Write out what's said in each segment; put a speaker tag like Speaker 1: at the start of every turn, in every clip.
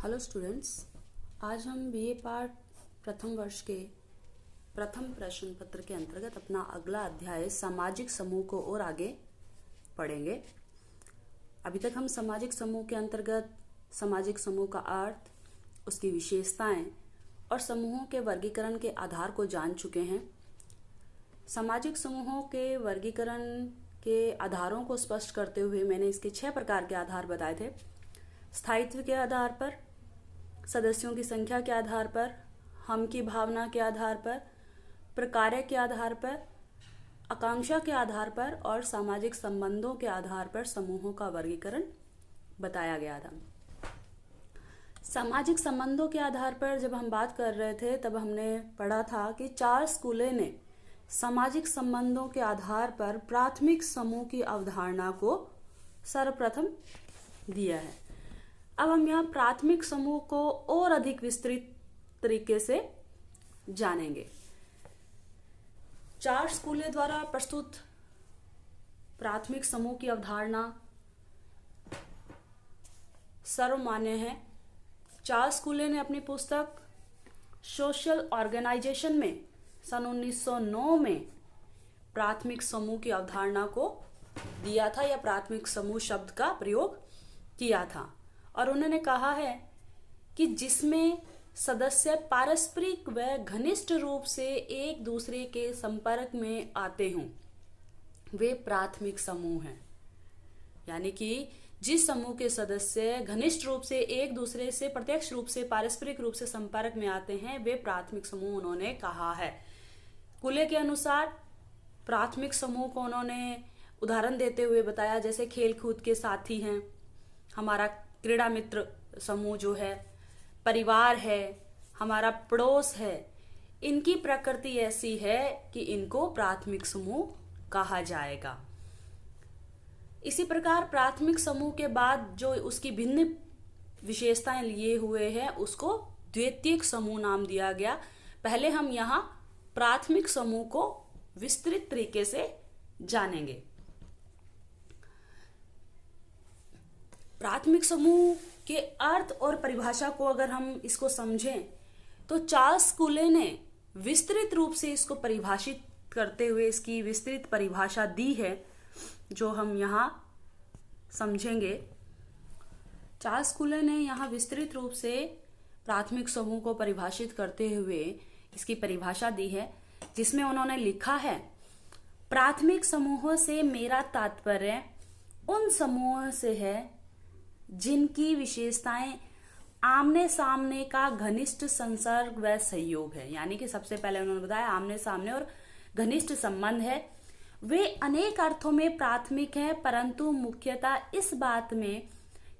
Speaker 1: Hello students, आज हम BA part प्रथम वर्ष के प्रथम प्रश्न पत्र के अंतर्गत अपना अगला अध्याय सामाजिक समूह को और आगे पढ़ेंगे। अभी तक हम सामाजिक समूह के अंतर्गत सामाजिक समूह का अर्थ, उसकी विशेषताएं और समूहों के वर्गीकरण के आधार को जान चुके हैं। सामाजिक समूहों के वर्गीकरण के आधारों को स्पष्ट करते हुए मैंने इसके 6 प्रकार के आधार बताए थे। स्थायित्व के आधार पर, सदस्यों की संख्या के आधार पर, हम की भावना के आधार पर, प्रकार्य के आधार पर, आकांक्षा के आधार पर और सामाजिक संबंधों के आधार पर समूहों का वर्गीकरण बताया गया था। सामाजिक संबंधों के आधार पर जब हम बात कर रहे थे तब हमने पढ़ा था कि चार्ल्स कूले ने सामाजिक संबंधों के आधार पर प्राथमिक समूह की अवधारणा को सर्वप्रथम दिया है। अब हम यहाँ प्राथमिक समूह को और अधिक विस्तृत तरीके से जानेंगे। चार्ल्स कूले द्वारा प्रस्तुत प्राथमिक समूह की अवधारणा सर्वमान्य है। चार्ल्स कूले ने अपनी पुस्तक सोशल ऑर्गेनाइजेशन में सन 1909 में प्राथमिक समूह की अवधारणा को दिया था या प्राथमिक समूह शब्द का प्रयोग किया था और उन्होंने कहा है कि जिसमें सदस्य पारस्परिक व घनिष्ठ रूप से एक दूसरे के संपर्क में आते हों वे प्राथमिक समूह हैं। यानी कि जिस समूह के सदस्य घनिष्ठ रूप से एक दूसरे से प्रत्यक्ष रूप से पारस्परिक रूप से संपर्क में आते हैं वे प्राथमिक समूह उन्होंने कहा है। कूले के अनुसार प्राथमिक समूह को उन्होंने उदाहरण देते हुए बताया, जैसे खेल कूद के साथी हैं, हमारा क्रीड़ा मित्र समूह जो है, परिवार है, हमारा पड़ोस है। इनकी प्रकृति ऐसी है कि इनको प्राथमिक समूह कहा जाएगा। इसी प्रकार प्राथमिक समूह के बाद जो उसकी भिन्न विशेषताएं लिए हुए हैं उसको द्वितीयक समूह नाम दिया गया। पहले हम यहाँ प्राथमिक समूह को विस्तृत तरीके से जानेंगे। प्राथमिक समूह के अर्थ और परिभाषा को अगर हम इसको समझें तो चार्ल्स कूले ने विस्तृत रूप से इसको परिभाषित करते हुए इसकी विस्तृत परिभाषा दी है जो हम यहाँ समझेंगे। चार्ल्स कूले ने यहाँ विस्तृत रूप से प्राथमिक समूह को परिभाषित करते हुए इसकी परिभाषा दी है, जिसमें उन्होंने लिखा है, प्राथमिक समूहों से मेरा तात्पर्य उन समूहों से है जिनकी विशेषताएं आमने सामने का घनिष्ठ संसर्ग व सहयोग है। यानी कि सबसे पहले उन्होंने बताया आमने सामने और घनिष्ठ संबंध है। वे अनेक अर्थों में प्राथमिक हैं, परंतु मुख्यतः इस बात में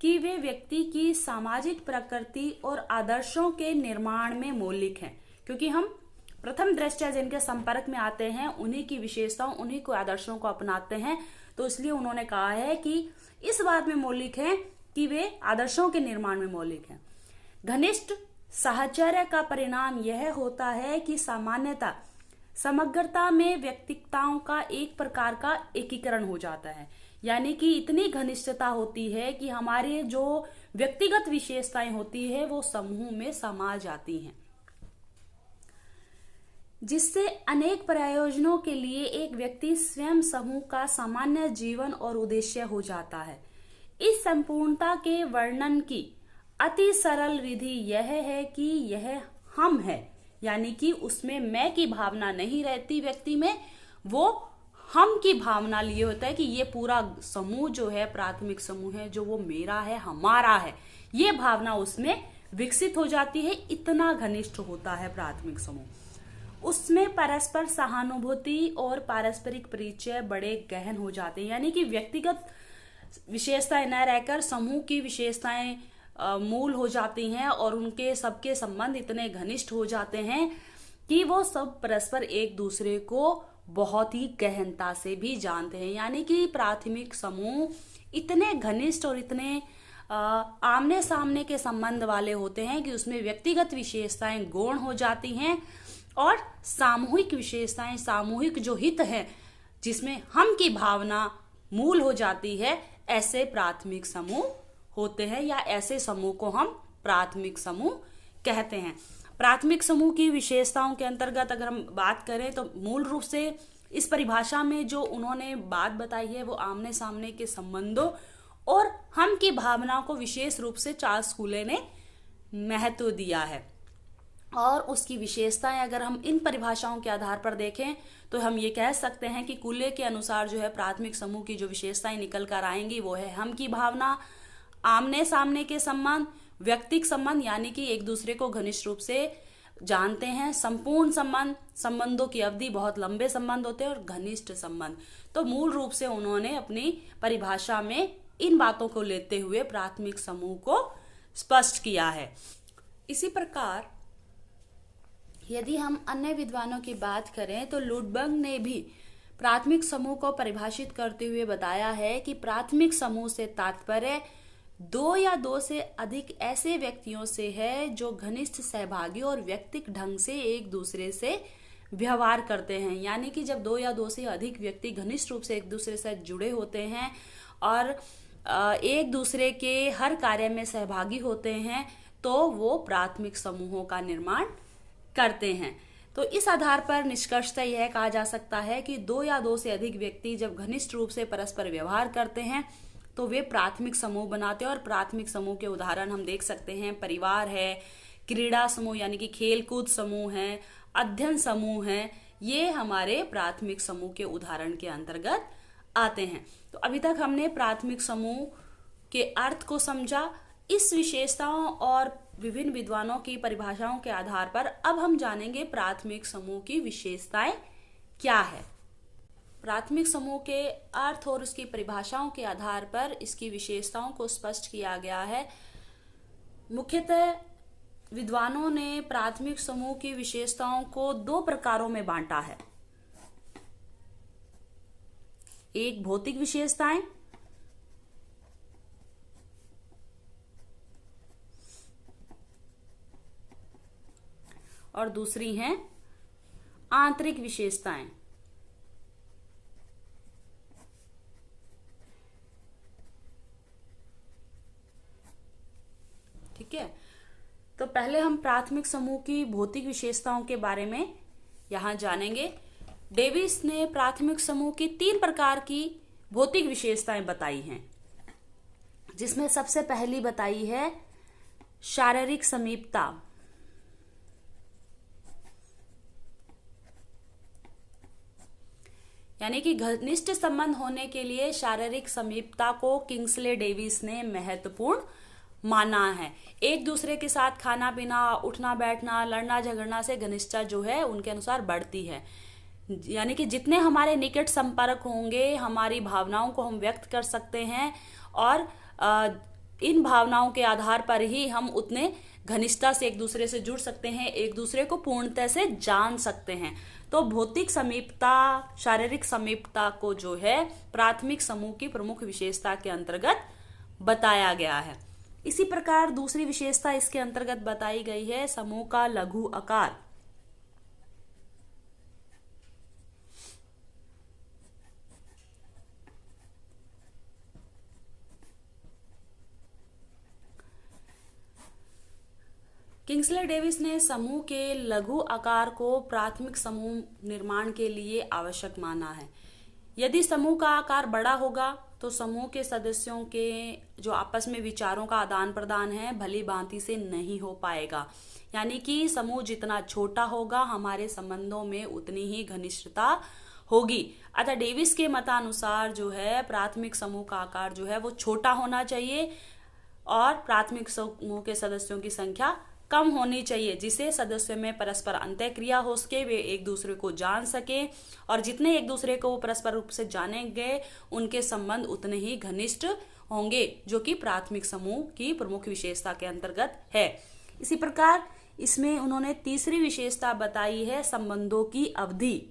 Speaker 1: कि वे व्यक्ति की सामाजिक प्रकृति और आदर्शों के निर्माण में मौलिक हैं, क्योंकि हम प्रथम दृष्टया जिनके संपर्क में आते हैं उन्हीं की विशेषताओं, उन्हीं को आदर्शों को अपनाते हैं। तो इसलिए उन्होंने कहा है कि इस बात में मौलिक है कि वे आदर्शों के निर्माण में मौलिक हैं। घनिष्ठ साहचर्य का परिणाम यह होता है कि सामान्यतः समग्रता में व्यक्तिगताओं का एक प्रकार का एकीकरण हो जाता है। यानी कि इतनी घनिष्ठता होती है कि हमारे जो व्यक्तिगत विशेषताएं होती है वो समूह में समा जाती हैं, जिससे अनेक प्रयोजनों के लिए एक व्यक्ति स्वयं समूह का सामान्य जीवन और उद्देश्य हो जाता है। इस संपूर्णता के वर्णन की अति सरल विधि यह है कि यह हम है, यानी कि उसमें मैं की भावना नहीं रहती व्यक्ति में, वो हम की भावना लिए होता है कि ये पूरा समूह जो है प्राथमिक समूह है जो वो मेरा है, हमारा है, ये भावना उसमें विकसित हो जाती है। इतना घनिष्ठ होता है प्राथमिक समूह। उसमें परस्पर सहानुभूति और पारस्परिक परिचय बड़े गहन हो जाते हैं। यानी कि व्यक्तिगत विशेषताएं न रहकर समूह की विशेषताएं मूल हो जाती हैं और उनके सबके संबंध इतने घनिष्ठ हो जाते हैं कि वो सब परस्पर एक दूसरे को बहुत ही गहनता से भी जानते हैं। यानी कि प्राथमिक समूह इतने घनिष्ठ और इतने आमने सामने के संबंध वाले होते हैं कि उसमें व्यक्तिगत विशेषताएं गौण हो जाती हैं और सामूहिक विशेषताएं, सामूहिक जो हित है जिसमें हम की भावना मूल हो जाती है, ऐसे प्राथमिक समूह होते हैं या ऐसे समूह को हम प्राथमिक समूह कहते हैं। प्राथमिक समूह की विशेषताओं के अंतर्गत अगर हम बात करें तो मूल रूप से इस परिभाषा में जो उन्होंने बात बताई है वो आमने सामने के संबंधों और हम की भावनाओं को विशेष रूप से चार्ल्स कूले ने महत्व दिया है। और उसकी विशेषताएं अगर हम इन परिभाषाओं के आधार पर देखें तो हम ये कह सकते हैं कि कूले के अनुसार जो है प्राथमिक समूह की जो विशेषताएं निकल कर आएंगी वो है हम की भावना, आमने सामने के संबंध, व्यक्तिक संबंध यानी कि एक दूसरे को घनिष्ठ रूप से जानते हैं, संपूर्ण संबंध, संबंधों की अवधि, बहुत लंबे संबंध होते हैं, और घनिष्ठ संबंध। तो मूल रूप से उन्होंने अपनी परिभाषा में इन बातों को लेते हुए प्राथमिक समूह को स्पष्ट किया है। इसी प्रकार यदि हम अन्य विद्वानों की बात करें तो लुडबर्ग ने भी प्राथमिक समूह को परिभाषित करते हुए बताया है कि प्राथमिक समूह से तात्पर्य दो या दो से अधिक ऐसे व्यक्तियों से है जो घनिष्ठ सहभागी और व्यक्तिक ढंग से एक दूसरे से व्यवहार करते हैं। यानी कि जब दो या दो से अधिक व्यक्ति घनिष्ठ रूप से एक दूसरे से जुड़े होते हैं और एक दूसरे के हर कार्य में सहभागी होते हैं तो वो प्राथमिक समूहों का निर्माण करते हैं। तो इस आधार पर निष्कर्षतः यह कहा जा सकता है कि दो या दो से अधिक व्यक्ति जब घनिष्ठ रूप से परस्पर व्यवहार करते हैं तो वे प्राथमिक समूह बनाते हैं। और प्राथमिक समूह के उदाहरण हम देख सकते हैं, परिवार है, क्रीड़ा समूह यानी कि खेल कूद समूह है, अध्ययन समूह है, ये हमारे प्राथमिक समूह के उदाहरण के अंतर्गत आते हैं। तो अभी तक हमने प्राथमिक समूह के अर्थ को समझा। इस विशेषताओं और विभिन्न विद्वानों की परिभाषाओं के आधार पर अब हम जानेंगे प्राथमिक समूह की विशेषताएं क्या है। प्राथमिक समूह के अर्थ और उसकी परिभाषाओं के आधार पर इसकी विशेषताओं को स्पष्ट किया गया है। मुख्यतः विद्वानों ने प्राथमिक समूह की विशेषताओं को दो प्रकारों में बांटा है। एक भौतिक विशेषताएं और दूसरी हैं आंतरिक विशेषताएं। ठीक है, तो पहले हम प्राथमिक समूह की भौतिक विशेषताओं के बारे में यहां जानेंगे। डेविस ने प्राथमिक समूह की 3 प्रकार की भौतिक विशेषताएं बताई हैं, जिसमें सबसे पहली बताई है शारीरिक समीपता। यानी कि घनिष्ठ संबंध होने के लिए शारीरिक समीपता को किंग्सले डेविस ने महत्वपूर्ण माना है। एक दूसरे के साथ खाना पीना, उठना बैठना, लड़ना झगड़ना से घनिष्ठता जो है उनके अनुसार बढ़ती है। यानी कि जितने हमारे निकट संपर्क होंगे हमारी भावनाओं को हम व्यक्त कर सकते हैं और इन भावनाओं के आधार पर ही हम उतने घनिष्ठता से एक दूसरे से जुड़ सकते हैं, एक दूसरे को पूर्णतः से जान सकते हैं। तो भौतिक समीपता, शारीरिक समीपता को जो है प्राथमिक समूह की प्रमुख विशेषता के अंतर्गत बताया गया है। इसी प्रकार दूसरी विशेषता इसके अंतर्गत बताई गई है समूह का लघु आकार। किंग्सले डेविस ने समूह के लघु आकार को प्राथमिक समूह निर्माण के लिए आवश्यक माना है। यदि समूह का आकार बड़ा होगा तो समूह के सदस्यों के जो आपस में विचारों का आदान प्रदान है भली भांति से नहीं हो पाएगा। यानी कि समूह जितना छोटा होगा हमारे संबंधों में उतनी ही घनिष्ठता होगी। अतः डेविस के मतानुसार जो है प्राथमिक समूह का आकार जो है वो छोटा होना चाहिए और प्राथमिक समूह के सदस्यों की संख्या कम होनी चाहिए, जिससे सदस्यों में परस्पर अंतःक्रिया हो सके, वे एक दूसरे को जान सके और जितने एक दूसरे को परस्पर रूप से जानेंगे उनके संबंध उतने ही घनिष्ठ होंगे, जो कि प्राथमिक समूह की प्रमुख विशेषता के अंतर्गत है। इसी प्रकार इसमें उन्होंने तीसरी विशेषता बताई है संबंधों की अवधि।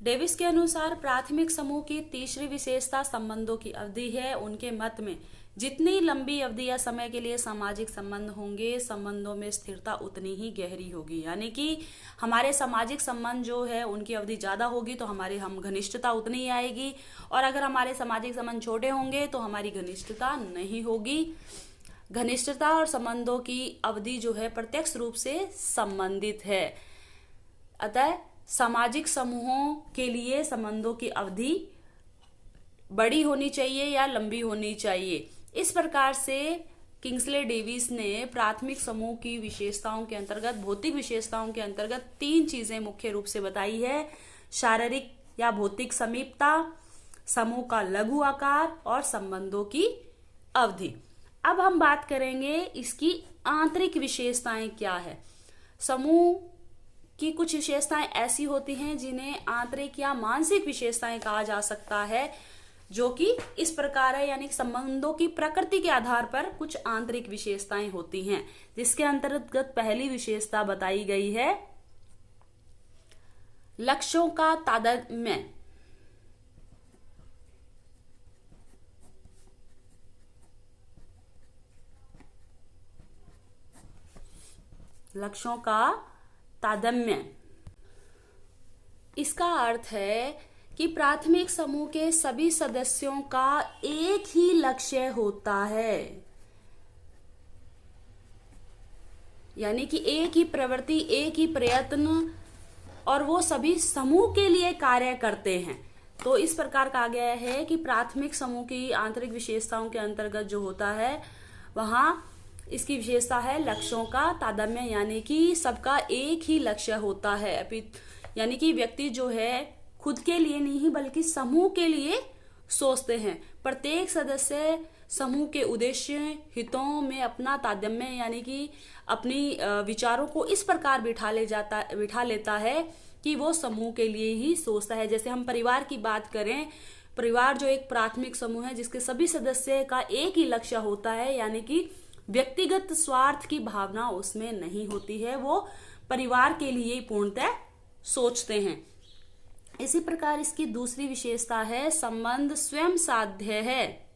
Speaker 1: डेविस के अनुसार प्राथमिक समूह की तीसरी विशेषता संबंधों की अवधि है। उनके मत में जितनी लंबी अवधि या समय के लिए सामाजिक संबंध होंगे, संबंधों में स्थिरता उतनी ही गहरी होगी। यानी कि हमारे सामाजिक संबंध जो है उनकी अवधि ज्यादा होगी तो हम घनिष्ठता उतनी ही आएगी, और अगर हमारे सामाजिक संबंध छोटे होंगे तो हमारी घनिष्ठता नहीं होगी। घनिष्ठता और संबंधों की अवधि जो है प्रत्यक्ष रूप से संबंधित है। अतः सामाजिक समूहों के लिए संबंधों की अवधि बड़ी होनी चाहिए या लंबी होनी चाहिए। इस प्रकार से किंग्सले डेविस ने प्राथमिक समूह की विशेषताओं के अंतर्गत, भौतिक विशेषताओं के अंतर्गत 3 चीजें मुख्य रूप से बताई है: शारीरिक या भौतिक समीपता, समूह का लघु आकार और संबंधों की अवधि। अब हम बात करेंगे इसकी आंतरिक विशेषताएं क्या है। समूह की कुछ विशेषताएं ऐसी होती हैं जिन्हें आंतरिक या मानसिक विशेषताएं कहा जा सकता है, जो कि इस प्रकार है, यानी संबंधों की प्रकृति के आधार पर कुछ आंतरिक विशेषताएं होती हैं, जिसके अंतर्गत पहली विशेषता बताई गई है लक्ष्यों का तादात्म्य। लक्ष्यों का तादात्म्य, इसका अर्थ है कि प्राथमिक समूह के सभी सदस्यों का एक ही लक्ष्य होता है, यानी कि एक ही प्रवृत्ति, एक ही प्रयत्न, और वो सभी समूह के लिए कार्य करते हैं। तो इस प्रकार कहा गया है कि प्राथमिक समूह की आंतरिक विशेषताओं के अंतर्गत जो होता है वहां इसकी विशेषता है लक्ष्यों का तादात्म्य, यानी कि सबका एक ही लक्ष्य होता है। यानी कि व्यक्ति जो है खुद के लिए नहीं बल्कि समूह के लिए सोचते हैं। प्रत्येक सदस्य समूह के उद्देश्य हितों में अपना तादात्म्य, यानी कि अपनी विचारों को इस प्रकार बिठा लेता है कि वो समूह के लिए ही सोचता है। जैसे हम परिवार की बात करें, परिवार जो एक प्राथमिक समूह है जिसके सभी सदस्य का एक ही लक्ष्य होता है, यानी कि व्यक्तिगत स्वार्थ की भावना उसमें नहीं होती है, वो परिवार के लिए ही पूर्णतः सोचते हैं। इसी प्रकार इसकी दूसरी विशेषता है संबंध स्वयं साध्य है।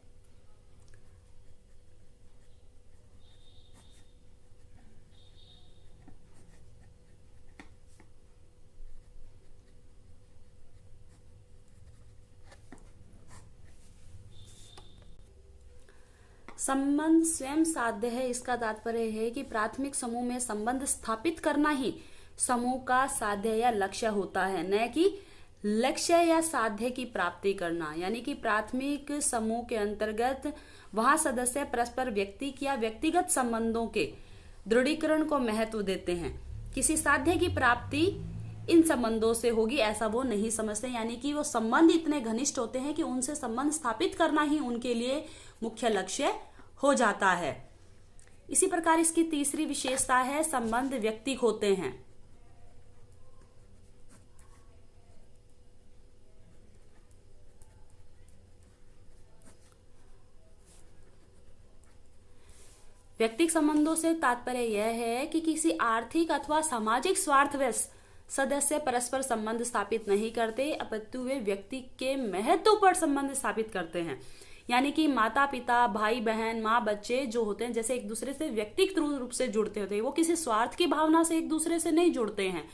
Speaker 1: संबंध स्वयं साध्य है, इसका तात्पर्य है कि प्राथमिक समूह में संबंध स्थापित करना ही समूह का साध्य या लक्ष्य होता है, न कि लक्ष्य या साध्य की प्राप्ति करना। यानी कि प्राथमिक समूह के अंतर्गत वहां सदस्य परस्पर व्यक्तिगत या व्यक्तिगत संबंधों के दृढ़ीकरण को महत्व देते हैं। किसी साध्य की प्राप्ति इन संबंधों से होगी ऐसा वो नहीं समझते, यानी कि वो संबंध इतने घनिष्ठ होते हैं कि उनसे संबंध स्थापित करना ही उनके लिए मुख्य लक्ष्य हो जाता है। इसी प्रकार इसकी तीसरी विशेषता है संबंध व्यक्तिक होते हैं। व्यक्तिगत संबंधों से तात्पर्य यह है कि किसी आर्थिक अथवा सामाजिक स्वार्थवश सदस्य परस्पर संबंध स्थापित नहीं करते, अपितु वे व्यक्ति के महत्व पर संबंध स्थापित करते हैं। यानी कि माता पिता, भाई बहन, माँ बच्चे जो होते हैं, जैसे एक दूसरे से व्यक्तिगत रूप से जुड़ते होते हैं, वो किसी स्वार्थ की भावना से एक दूसरे से नहीं जुड़ते हैं।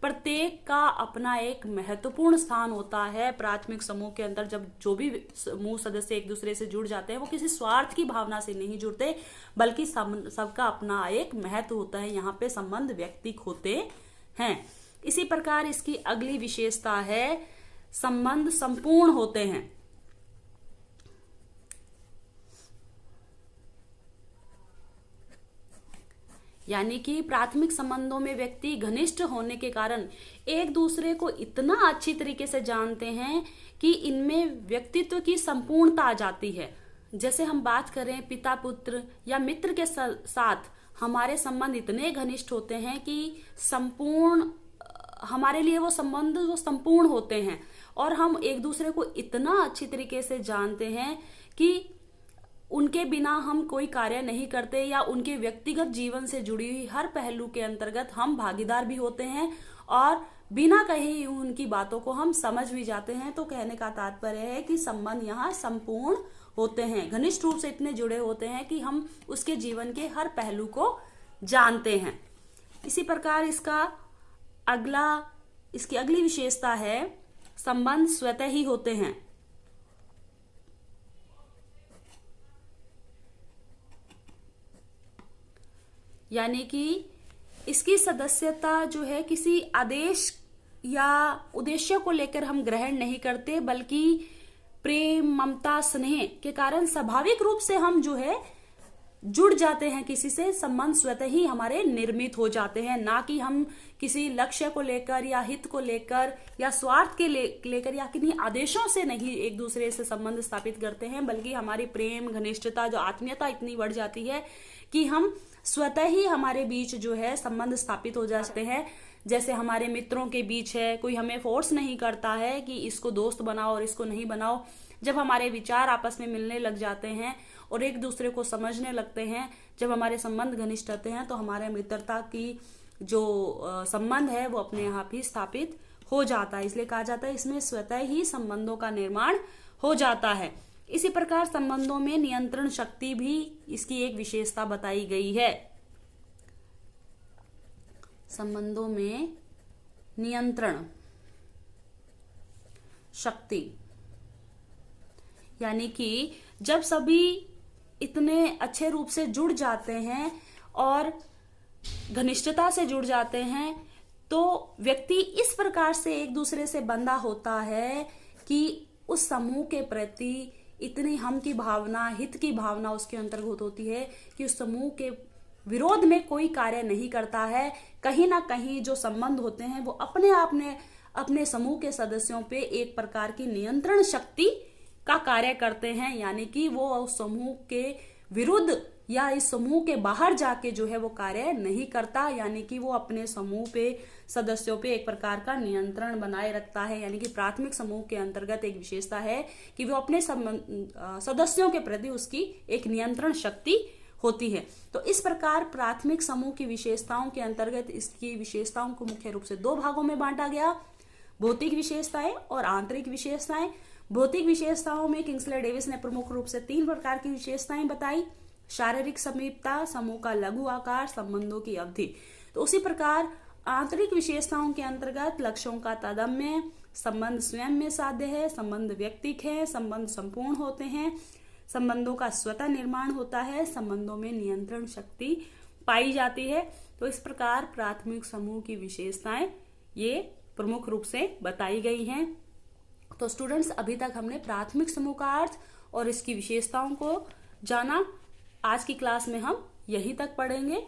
Speaker 1: प्रत्येक का अपना एक महत्वपूर्ण स्थान होता है प्राथमिक समूह के अंदर। जब जो भी समूह सदस्य एक दूसरे से जुड़ जाते हैं वो किसी स्वार्थ की भावना से नहीं जुड़ते, बल्कि सबका अपना एक महत्व होता है। यहाँ पे संबंध व्यक्तिक होते हैं। इसी प्रकार इसकी अगली विशेषता है संबंध संपूर्ण होते हैं। यानी कि प्राथमिक संबंधों में व्यक्ति घनिष्ठ होने के कारण एक दूसरे को इतना अच्छी तरीके से जानते हैं कि इनमें व्यक्तित्व की संपूर्णता आ जाती है। जैसे हम बात करें पिता पुत्र या मित्र के साथ हमारे संबंध इतने घनिष्ठ होते हैं कि संपूर्ण हमारे लिए वो संबंध वो संपूर्ण होते हैं, और हम एक दूसरे को इतना अच्छी तरीके से जानते हैं कि उनके बिना हम कोई कार्य नहीं करते, या उनके व्यक्तिगत जीवन से जुड़ी हुई हर पहलू के अंतर्गत हम भागीदार भी होते हैं, और बिना कहीं उनकी बातों को हम समझ भी जाते हैं। तो कहने का तात्पर्य है कि संबंध यहाँ संपूर्ण होते हैं, घनिष्ठ रूप से इतने जुड़े होते हैं कि हम उसके जीवन के हर पहलू को जानते हैं। इसी प्रकार इसकी अगली विशेषता है संबंध स्वतः ही होते हैं। यानी कि इसकी सदस्यता जो है किसी आदेश या उद्देश्य को लेकर हम ग्रहण नहीं करते, बल्कि प्रेम, ममता, स्नेह के कारण स्वाभाविक रूप से हम जो है जुड़ जाते हैं किसी से। संबंध स्वतः ही हमारे निर्मित हो जाते हैं, ना कि हम किसी लक्ष्य को लेकर या हित को लेकर या स्वार्थ के लेकर या किन्हीं आदेशों से नहीं एक दूसरे से संबंध स्थापित करते हैं, बल्कि हमारी प्रेम, घनिष्ठता, जो आत्मीयता इतनी बढ़ जाती है कि हम स्वतः ही हमारे बीच जो है संबंध स्थापित हो जाते हैं। जैसे हमारे मित्रों के बीच है, कोई हमें फोर्स नहीं करता है कि इसको दोस्त बनाओ और इसको नहीं बनाओ। जब हमारे विचार आपस में मिलने लग जाते हैं और एक दूसरे को समझने लगते हैं, जब हमारे संबंध घनिष्ठ होते हैं, तो हमारे मित्रता की जो संबंध है वो अपने आप ही स्थापित हो जाता है। इसलिए कहा जाता है इसमें स्वतः ही संबंधों का निर्माण हो जाता है। इसी प्रकार संबंधों में नियंत्रण शक्ति भी इसकी एक विशेषता बताई गई है। संबंधों में नियंत्रण शक्ति, यानी कि जब सभी इतने अच्छे रूप से जुड़ जाते हैं और घनिष्ठता से जुड़ जाते हैं, तो व्यक्ति इस प्रकार से एक दूसरे से बंधा होता है कि उस समूह के प्रति इतनी हम की भावना, हित की भावना उसके अंतर्गत होती है कि उस समूह के विरोध में कोई कार्य नहीं करता है। कहीं ना कहीं जो संबंध होते हैं वो अपने आप में अपने समूह के सदस्यों पे एक प्रकार की नियंत्रण शक्ति का कार्य करते हैं, यानी कि वो उस समूह के विरुद्ध या इस समूह के बाहर जाके जो है वो कार्य नहीं करता, यानी कि वो अपने समूह पे सदस्यों पे एक प्रकार का नियंत्रण बनाए रखता है। यानी कि प्राथमिक समूह के अंतर्गत एक विशेषता है कि वो अपने सदस्यों के प्रति उसकी एक नियंत्रण शक्ति होती है। तो इस प्रकार प्राथमिक समूह की विशेषताओं के अंतर्गत इसकी विशेषताओं को मुख्य रूप से दो भागों में बांटा गया, भौतिक विशेषताएं और आंतरिक विशेषताएं। भौतिक विशेषताओं में किंग्सले डेविस ने प्रमुख रूप से 3 प्रकार की विशेषताएं बताई: शारीरिक समीपता, समूह का लघु आकार, संबंधों की अवधि। तो उसी प्रकार आंतरिक विशेषताओं के अंतर्गत लक्ष्यों का तादात्म्य, संबंध स्वयं में साध्य है, संबंध व्यक्तिक है, संबंध संपूर्ण होते हैं, संबंधों का स्वतः निर्माण होता है, संबंधों में नियंत्रण शक्ति पाई जाती है। तो इस प्रकार प्राथमिक समूह की विशेषताएं ये प्रमुख रूप से बताई गई हैं। तो स्टूडेंट्स, अभी तक हमने प्राथमिक समूह का अर्थ और इसकी विशेषताओं को जाना। आज की क्लास में हम यहीं तक पढ़ेंगे।